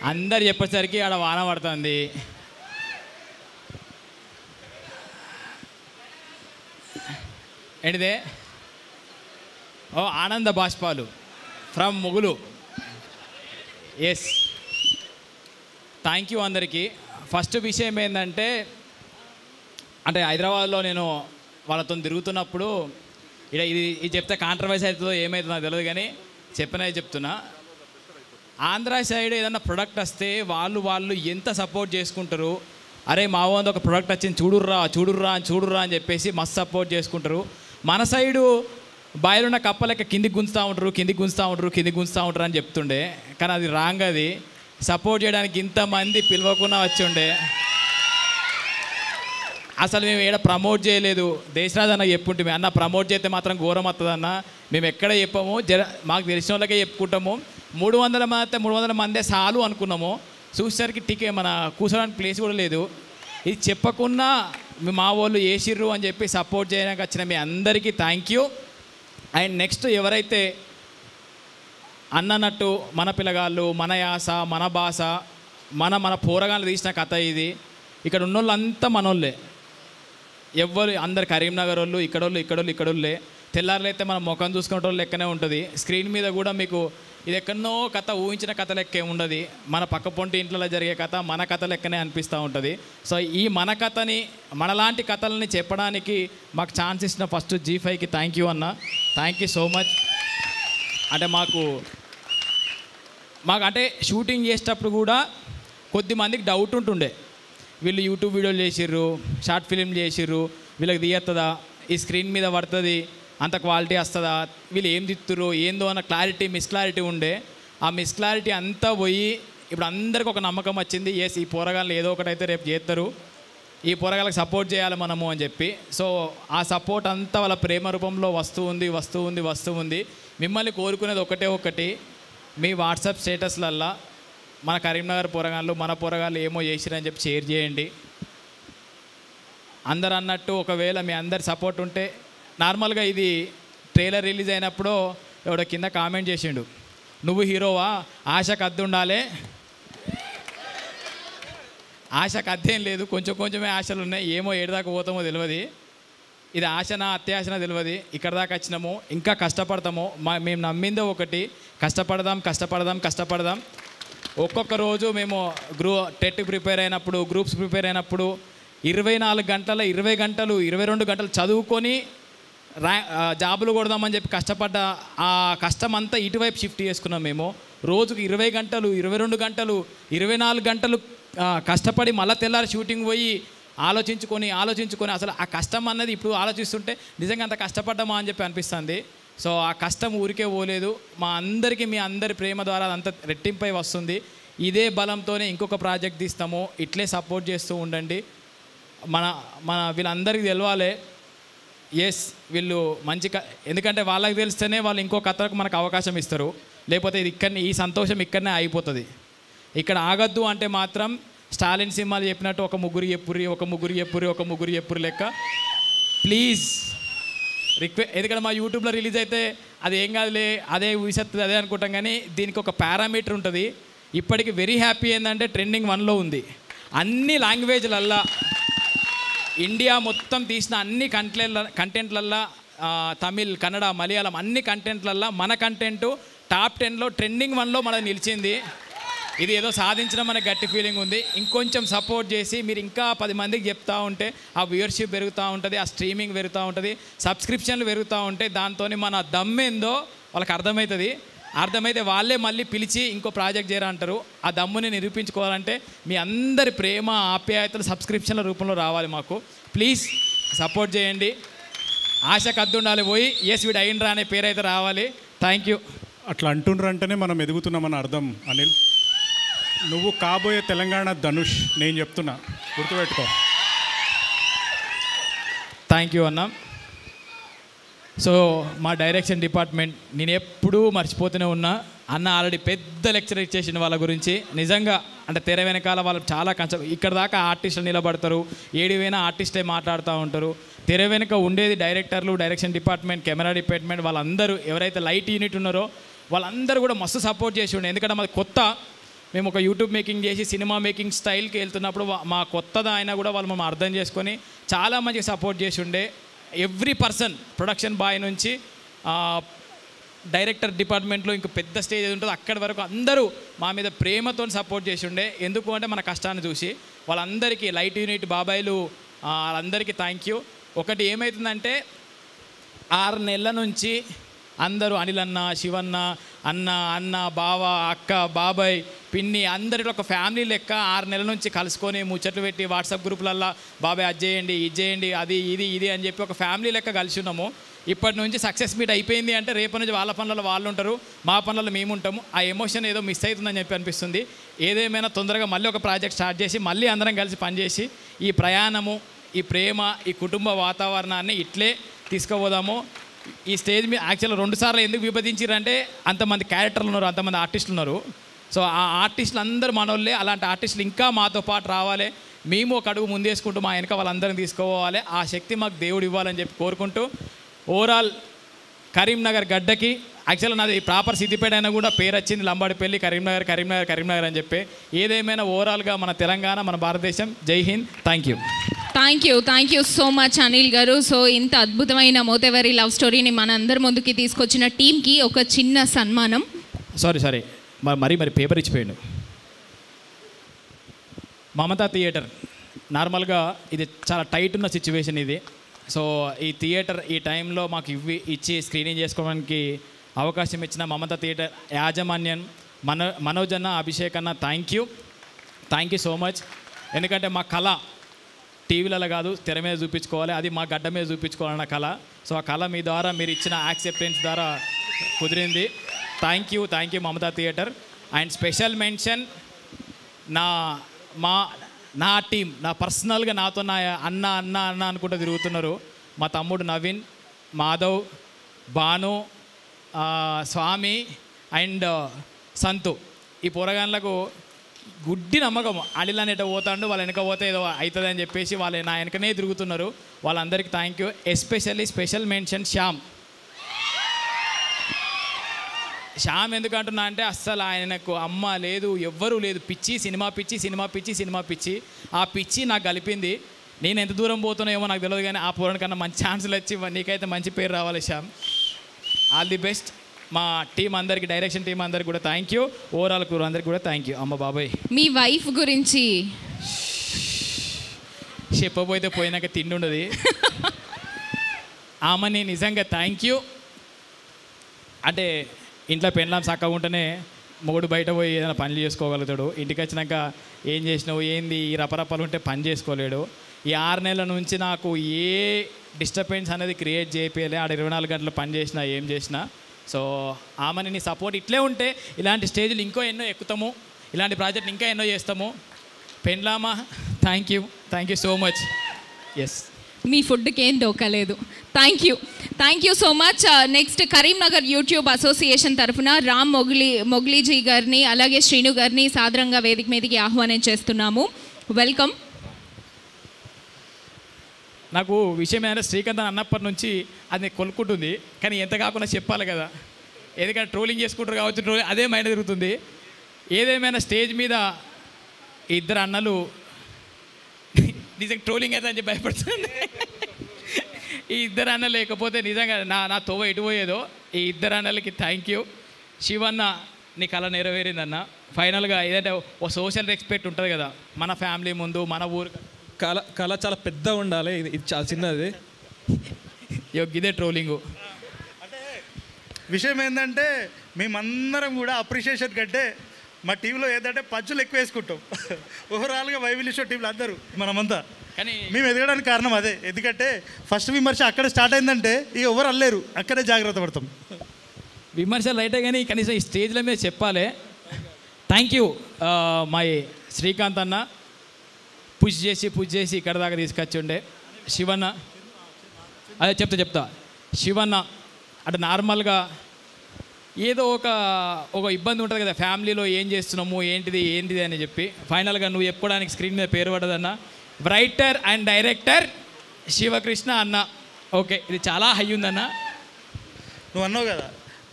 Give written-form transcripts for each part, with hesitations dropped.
అందరు చెప్పేసరికి ఆడ వాన పడుతుంది. ఏంటిదే? ఓ ఆనంద బాష్పాలు ఫ్రమ్ ముగులు. ఎస్, థ్యాంక్ యూ అందరికీ. ఫస్ట్ విషయం ఏంటంటే, అంటే హైదరాబాద్లో నేను వాళ్ళతో తిరుగుతున్నప్పుడు ఇది చెప్తే కాంట్రవర్సీ అవుతుందో ఏమవుతుందో నాకు తెలియదు, కానీ చెప్పినది చెప్తున్నా. ఆంధ్ర సైడ్ ఏదన్నా ప్రొడక్ట్ వస్తే వాళ్ళు ఎంత సపోర్ట్ చేసుకుంటారు. అరే మా వంద ఒక ప్రొడక్ట్ వచ్చింది చూడుర్రా అని చెప్పేసి మస్తు సపోర్ట్ చేసుకుంటారు. మన సైడు బాయిలున్న కప్పలెక్క కిందికి గుంజుతూ ఉంటారు అని చెప్తుండే, కానీ అది రాంగ్. అది సపోర్ట్ చేయడానికి ఇంతమంది పిలవకుండా వచ్చి ఉండే. అసలు మేము ఏడ ప్రమోట్ చేయలేదు. దేశరాజ్ అన్న చెప్పుంటే అన్న ప్రమోట్ చేస్తే మాత్రం ఘోరం వస్తుందన్న, మేము ఎక్కడ చెప్పాము, మాకు తెలిసిన వాళ్ళకే చెప్పుకుంటాము. 300 మందే చాలు అనుకున్నాము. చూసేసరికి టికెట్ మన కూర్చోడానికి ప్లేస్ కూడా లేదు. ఇది చెప్పకుండా మా వాళ్ళు వేసిర్రు అని చెప్పి సపోర్ట్ చేయడానికి వచ్చిన మీ అందరికీ థ్యాంక్ యూ. అండ్ నెక్స్ట్ ఎవరైతే అన్నట్టు మన పిల్లగాళ్ళు, మన యాస, మన భాష, మన పోరగాళ్ళు తీసిన కథ ఇది. ఇక్కడ ఉన్నోళ్ళంతా మనోళ్ళే, ఎవ్వరు అందరు కరీంనగర్ వాళ్ళు, ఇక్కడోళ్ళే. తెల్లారులైతే మన ముఖం చూసుకునే వాళ్ళు లెక్కనే ఉంటుంది. స్క్రీన్ మీద కూడా మీకు ఇది ఎక్కడనో కథ, ఊహించిన కథ లెక్కే ఉండదు. మన పక్క పొంటి ఇంట్లో జరిగే కథ మన కథ లెక్కనే అనిపిస్తూ ఉంటుంది. సో ఈ మన కథని, మనలాంటి కథలని చెప్పడానికి మాకు ఛాన్స్ ఇచ్చిన ఫస్ట్ G5కి థ్యాంక్ యూ అన్న. Thank you so much. అంటే మాకు అంటే షూటింగ్ చేసేటప్పుడు కూడా కొద్దిమందికి డౌట్ ఉంటుండే, వీళ్ళు యూట్యూబ్ వీడియోలు చేసిర్రు, షార్ట్ ఫిలిం చేసిర్రు, వీళ్ళకి తీయత్తదా, ఈ స్క్రీన్ మీద పడుతుంది, అంత క్వాలిటీ వస్తుందా, వీళ్ళు ఏం తిత్తురు ఏందో అన్న మిస్క్లారిటీ ఉండే. ఆ మిస్క్లారిటీ అంతా పోయి ఇప్పుడు అందరికీ ఒక నమ్మకం వచ్చింది. ఎస్, ఈ పోరగాళ్ళు ఏదో ఒకటైతే రేపు చేస్తారు, ఈ పోరగాళ్ళకి సపోర్ట్ చేయాలి మనము అని చెప్పి. సో ఆ సపోర్ట్ అంతా వాళ్ళ ప్రేమ రూపంలో వస్తూ ఉంది. మిమ్మల్ని కోరుకునేది ఒకటి, మీ వాట్సాప్ స్టేటస్లల్లా మన కరీంనగర్ పోరగాళ్ళు, మన పోరగాళ్ళు ఏమో చేసిరని చెప్పి షేర్ చేయండి. అందరు అన్నట్టు ఒకవేళ మీ అందరి సపోర్ట్ ఉంటే, నార్మల్గా ఇది ట్రైలర్ రిలీజ్ అయినప్పుడు ఎవడో కింద కామెంట్ చేసిండు, నువ్వు హీరోవా, ఆశకు అద్దె ఉండాలి. ఆశకు అద్దెం లేదు, కొంచెమే ఆశలు ఉన్నాయి. ఏమో ఏడుదాకా పోతామో తెలియదు. ఇది ఆశనా అత్యాశనా తెలియదు. ఇక్కడ దాకా వచ్చినాము, ఇంకా కష్టపడతాము. మేము నమ్మిందో ఒకటి, కష్టపడదాం. ఒక్కొక్క రోజు మేము టెట్ ప్రిపేర్ అయినప్పుడు, గ్రూప్స్ ప్రిపేర్ అయినప్పుడు 24 గంటల 20 గంటలు 22 గంటలు చదువుకొని జాబులు కొడదామని చెప్పి కష్టపడ్డ ఆ కష్టం అంతా ఇటువైపు షిఫ్ట్ చేసుకున్నాం. మేము రోజుకు 20 గంటలు 22 గంటలు 24 గంటలు కష్టపడి మళ్ళీ తెల్లారి షూటింగ్ పోయి ఆలోచించుకొని అసలు ఆ కష్టం అన్నది ఇప్పుడు ఆలోచిస్తుంటే నిజంగా అంత కష్టపడ్డామా అని చెప్పి అనిపిస్తుంది. సో ఆ కష్టం ఊరికే పోలేదు. మా అందరికీ మీ అందరి ప్రేమ ద్వారా అదంతా రెట్టింపై వస్తుంది. ఇదే బలంతోనే ఇంకొక ప్రాజెక్ట్ తీస్తాము. ఇట్లే సపోర్ట్ చేస్తూ ఉండండి. మన వీళ్ళందరికీ తెలవాలి, ఎస్ వీళ్ళు మంచి ఎందుకంటే వాళ్ళకి తెలిస్తేనే వాళ్ళు ఇంకో కథకు మనకు అవకాశం ఇస్తారు. లేకపోతే ఇది ఈ సంతోషం ఇక్కడనే అయిపోతుంది. ఇక్కడ ఆగద్దు అంటే మాత్రం స్టాలిన్ సినిమాలు చెప్పినట్టు ఒక ముగ్గురు చెప్పురి లెక్క ప్లీజ్ రిక్వెస్ట్. ఎందుకంటే మా యూట్యూబ్లో రిలీజ్ అయితే అది ఏం కాదులే, అదే ఊసెత్తుంది అదే అనుకుంటాం, కానీ దీనికి ఒక పారామీటర్ ఉంటుంది. ఇప్పటికి వెరీ హ్యాపీ ఏంటంటే ట్రెండింగ్ 1లో ఉంది. అన్ని లాంగ్వేజ్లల్లా, ఇండియా మొత్తం తీసిన అన్ని కంటెంట్లల్లా, తమిళ్, కన్నడ, మలయాళం అన్ని కంటెంట్లల్లా మన కంటెంట్ టాప్ 10లో ట్రెండింగ్ 1లో మనకు నిలిచింది. ఇది ఏదో సాధించడం మనకు గట్టి ఫీలింగ్ ఉంది. ఇంకొంచెం సపోర్ట్ చేసి మీరు ఇంకా 10 మందికి చెప్తూ ఉంటే ఆ వ్యూవర్షిప్ పెరుగుతూ ఉంటుంది, ఆ స్ట్రీమింగ్ పెరుగుతూ ఉంటుంది, సబ్స్క్రిప్షన్లు పెరుగుతూ ఉంటాయి. దాంతో మన దమ్మేందో వాళ్ళకి అర్థమైతే వాళ్ళే మళ్ళీ పిలిచి ఇంకో ప్రాజెక్ట్ చేయరా అంటారు. ఆ దమ్ముని నిరూపించుకోవాలంటే మీ అందరి ప్రేమ ఆప్యాయతలు సబ్స్క్రిప్షన్ల రూపంలో రావాలి. మాకు ప్లీజ్ సపోర్ట్ చేయండి. ఆశకు అద్దు ఉండాలి, పోయి ఎస్ వీడు అయిండ్రా అనే పేరు అయితే రావాలి. Thank you. అట్లా అంటుండ్రంటేనే మనం ఎదుగుతున్నామని అర్థం. అనిల్, నువ్వు కాబోయే తెలంగాణ ధనుష్, నేను చెప్తున్నా, గుర్తుపెట్టుకో. థ్యాంక్ యూ అన్న. సో మా డైరెక్షన్ డిపార్ట్మెంట్ నేను ఎప్పుడూ మర్చిపోతూనే ఉన్నా. అన్న ఆల్రెడీ పెద్ద లెక్చర్ ఇచ్చేసిన వాళ్ళ గురించి. నిజంగా అంటే తెర వెనకాల వాళ్ళు చాలా కష్టం. ఇక్కడ దాకా ఆర్టిస్టులు నిలబడతారు, ఏడివైనా ఆర్టిస్టే మాట్లాడుతూ ఉంటారు. తెర వెనుక ఉండేది డైరెక్టర్లు, డైరెక్షన్ డిపార్ట్మెంట్, కెమెరా డిపార్ట్మెంట్, వాళ్ళందరూ ఎవరైతే లైట్ యూనిట్ ఉన్నారో వాళ్ళందరూ కూడా మస్తు సపోర్ట్ చేసి ఉండే. ఎందుకంటే మాది కొత్త, మేము ఒక యూట్యూబ్ మేకింగ్ చేసి సినిమా మేకింగ్ స్టైల్కి వెళ్తున్నప్పుడు మా కొత్తది అయినా కూడా వాళ్ళు మనం అర్థం చేసుకొని చాలా మంచిగా సపోర్ట్ చేసి ఉండే. ఎవ్రీ పర్సన్ ప్రొడక్షన్ బాయ్ నుంచి డైరెక్టర్ డిపార్ట్మెంట్లో ఇంక పెద్ద స్టేజ్ ఏది ఉంటుందో అక్కడి వరకు అందరూ మా మీద ప్రేమతో సపోర్ట్ చేసి ఉండే. ఎందుకు అంటే మన కష్టాన్ని చూసి వాళ్ళందరికీ లైట్ యూనిట్ బాబాయిలు వాళ్ళందరికీ థ్యాంక్ యూ. ఒకటి ఏమవుతుందంటే 6 నెలల నుంచి అందరూ అనిల్ అన్న, శివన్న, అన్న, బావ, అక్క, బాబాయ్, పిన్ని అందరిలో ఒక ఫ్యామిలీ లెక్క 6 నెలల నుంచి కలుసుకొని ముచ్చట్లు పెట్టి వాట్సాప్ గ్రూపులల్లో బాబాయ్ అది చేయండి, ఇది చేయండి, అది ఇది అని చెప్పి ఒక ఫ్యామిలీ లెక్క కలిసి ఉన్నాము. ఇప్పటి నుంచి సక్సెస్ మీట్ అయిపోయింది అంటే రేపటి నుంచి వాళ్ళ పనులలో వాళ్ళు ఉంటారు, మా పనులలో మేము ఉంటాము. ఆ ఎమోషన్ ఏదో మిస్ అవుతుందని చెప్పి అనిపిస్తుంది. ఏదేమైనా తొందరగా మళ్ళీ ఒక ప్రాజెక్ట్ స్టార్ట్ చేసి మళ్ళీ అందరం కలిసి పనిచేసి ఈ ప్రయాణము, ఈ ప్రేమ, ఈ కుటుంబ వాతావరణాన్ని ఇట్లే తీసుకుపోదాము. ఈ స్టేజ్ మీద యాక్చువల్గా 2 సార్లు ఎందుకు విభజించారంటే అంతమంది క్యారెక్టర్లు ఉన్నారు, అంతమంది ఆర్టిస్టులు ఉన్నారు. సో ఆ ఆర్టిస్టులు అందరూ మనోళ్ళే. అలాంటి ఆర్టిస్టులు ఇంకా మాతో పాటు రావాలి. మేము ఒక అడుగు ముందేసుకుంటూ మా వెనక వాళ్ళందరినీ తీసుకోవాలి. ఆ శక్తి మాకు దేవుడు ఇవ్వాలని చెప్పి కోరుకుంటూ ఓవరాల్ కరీంనగర్ గడ్డకి యాక్చువల్గా నాది ప్రాపర్ సిద్దిపేట అయినా కూడా పేరు వచ్చింది లంబాడిపల్లి, కరీంనగర్ అని చెప్పి. ఏదేమైనా ఓవరాల్గా మన తెలంగాణ, మన భారతదేశం. జై Hind. Thank you so much Anil గారు. సో ఇంత అద్భుతమైన మోతెవరి లవ్ స్టోరీని మన అందరి ముందుకి తీసుకొచ్చిన టీంకి ఒక చిన్న సన్మానం. సారీ మరి పేపర్ ఇచ్చిపోయాడు. మమతా థియేటర్ నార్మల్గా ఇది చాలా టైట్ ఉన్న సిచ్యువేషన్ ఇది. సో ఈ థియేటర్ ఈ టైంలో మాకు ఇచ్చి స్క్రీనింగ్ చేసుకోవడానికి అవకాశం ఇచ్చిన మమతా థియేటర్ యాజమాన్యం మనోజ్ అన్న, అభిషేక్ అన్న, థ్యాంక్ యూ సో మచ్. ఎందుకంటే మా కళ టీవీలలో కాదు తెర మీద చూపించుకోవాలి, అది మా గడ్డ మీద చూపించుకోవాలన్న కళ. సో ఆ కళ మీ ద్వారా మీరు ఇచ్చిన యాక్సెప్టెన్స్ ద్వారా కుదిరింది. Thank you Mamata theatre. And special mention నా టీం, నా పర్సనల్గా నాతో నా అన్న అనుకుంటూ తిరుగుతున్నారు. మా తమ్ముడు నవీన్, మాధవ్, భాను, స్వామి అండ్ సంతు. ఈ పోరగాన్లకు గుడ్డి నమ్మకం. అనిల్ అనేట పోతాడు, వాళ్ళ వెనక పోతే ఏదో అవుతుంది అని చెప్పేసి వాళ్ళు నా వెనకనే తిరుగుతున్నారు. వాళ్ళందరికీ thank you. Especially special mention Shyam ఎందుకంటున్నా అంటే అస్సలు ఆయనకు అమ్మ లేదు, ఎవ్వరూ లేదు. సినిమా పిచ్చి. ఆ పిచ్చి నాకు కలిపింది. నేను ఎంత దూరం పోతున్నాయేమో నాకు తెలియదు, కానీ ఆ పూరణ కన్నా మంచి ఛాన్సులు వచ్చి నీకైతే మంచి పేరు రావాలి శ్యామ్. All the best. మా టీం అందరికి, డైరెక్షన్ టీం అందరికి కూడా థ్యాంక్ యూ. ఓవరాల్ క్రూ అందరికి కూడా థ్యాంక్ యూ. అమ్మ బాబాయ్, మీ వైఫ్ గురించి చెప్పబోతే పోయినాక తిండి ఉండదు. ఆమెని నిజంగా థ్యాంక్ యూ. అంటే ఇంట్లో పెళ్ళాం చక్కగా ఉంటేనే మొగుడు బయట పోయి ఏదైనా పనులు చేసుకోగలుగుతాడు. ఇంటికి వచ్చినాక ఏం చేసినావు, ఏంది, ఈ రపరపలు ఉంటే పని చేసుకోలేడు. ఈ 6 నెలల నుంచి నాకు ఏ డిస్టర్బెన్స్ అనేది క్రియేట్ చేయలే. ఆడ 24 గంటలు పని చేసినా ఏం చేసినా. సో ఆమెని నీ సపోర్ట్ ఇట్లే ఉంటే ఇలాంటి స్టేజ్లు ఇంకో ఎన్నో ఎక్కుతాము, ఇలాంటి ప్రాజెక్టులు ఇంకా ఎన్నో చేస్తాము. పెండ్లామా, thank you so much. Yes, మీ ఫుడ్కి ఏం డోకలేదు. Thank you so much. Next Karimnagar YouTube association తరఫున రామ్ మొగ్లీజీ గారిని అలాగే శ్రీను గారిని సాదరంగా వేదిక మీదకి ఆహ్వానం చేస్తున్నాము. వెల్కమ్. నాకు విషయం ఏంటంటే శ్రీకాంత్ అన్నప్పటి నుంచి అది కొనుక్కుంటుంది, కానీ ఎంత కాకుండా చెప్పాలి కదా. ఎందుకంటే ట్రోలింగ్ చేసుకుంటారు కావచ్చు, అదే మైండ్ తిరుగుతుంది. ఏదేమైనా స్టేజ్ మీద ఇద్దరు అన్నలు నిజంగా ట్రోలింగ్ అయితే అని చెప్పి భయపడుతుంది. ఈ ఇద్దరు అన్న లేకపోతే నిజంగా నా తోవ ఎటుపోయేదో. ఈ ఇద్దరు అన్నలకి థ్యాంక్ యూ. శివన్న, నీ కళ నెరవేరిందన్న. ఫైనల్గా ఏదంటే ఓ సోషల్ రెస్పెక్ట్ ఉంటుంది కదా మన ఫ్యామిలీ ముందు, మన ఊరు. కళ చాలా పెద్దగా ఉండాలి, ఇది చాలా చిన్నది. ఇదే ట్రోలింగు. అంటే విషయం ఏంటంటే మేమందరం కూడా అప్రిషియేషన్ కంటే మా టీంలో ఏంటంటే పంచులు ఎక్కువ వేసుకుంటాం. ఓవరాల్గా వైవిల్య షో టీంలో అందరూ మనమంతా. కానీ మేము ఎదగడానికి కారణం అదే. ఎందుకంటే ఫస్ట్ విమర్శ అక్కడ స్టార్ట్ అయిందంటే ఇక ఎవరు అల్లేరు, అక్కడే జాగ్రత్త పడతాం. విమర్శలు రైటే కానీ కనీసం ఈ స్టేజ్ల మీద చెప్పాలి. థ్యాంక్ యూ మై శ్రీకాంత్ అన్న, పుష్ చేసి ఇక్కడ దాకా తీసుకొచ్చి ఉండే. శివన్న, అదే చెప్తా శివన్న అంటే నార్మల్గా ఏదో ఒక ఇబ్బంది ఉంటుంది కదా ఫ్యామిలీలో, ఏం చేస్తున్నాము ఏంటిది అని చెప్పి. ఫైనల్గా నువ్వు చెప్పుకోవడానికి స్క్రీన్ మీద పేరు పడదన్న. రైటర్ అండ్ డైరెక్టర్ శివకృష్ణ అన్న. ఓకే, ఇది చాలా హై ఉందన్న. నువ్వు అన్నావు కదా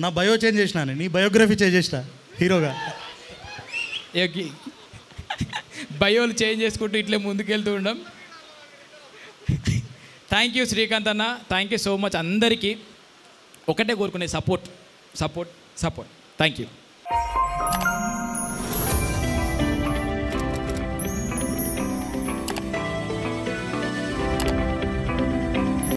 నా బయో చేంజ్ చేసినా, నీ బయోగ్రఫీ చేంజ్ చేసిన హీరోగా. బయోలు చేంజ్ చేసుకుంటూ ఇట్లే ముందుకెళ్తూ ఉండం. థ్యాంక్ యూ శ్రీకాంత్ అన్న, థ్యాంక్ యూ సో మచ్. అందరికీ ఒకటే కోరుకునే సపోర్ట్. Thank you.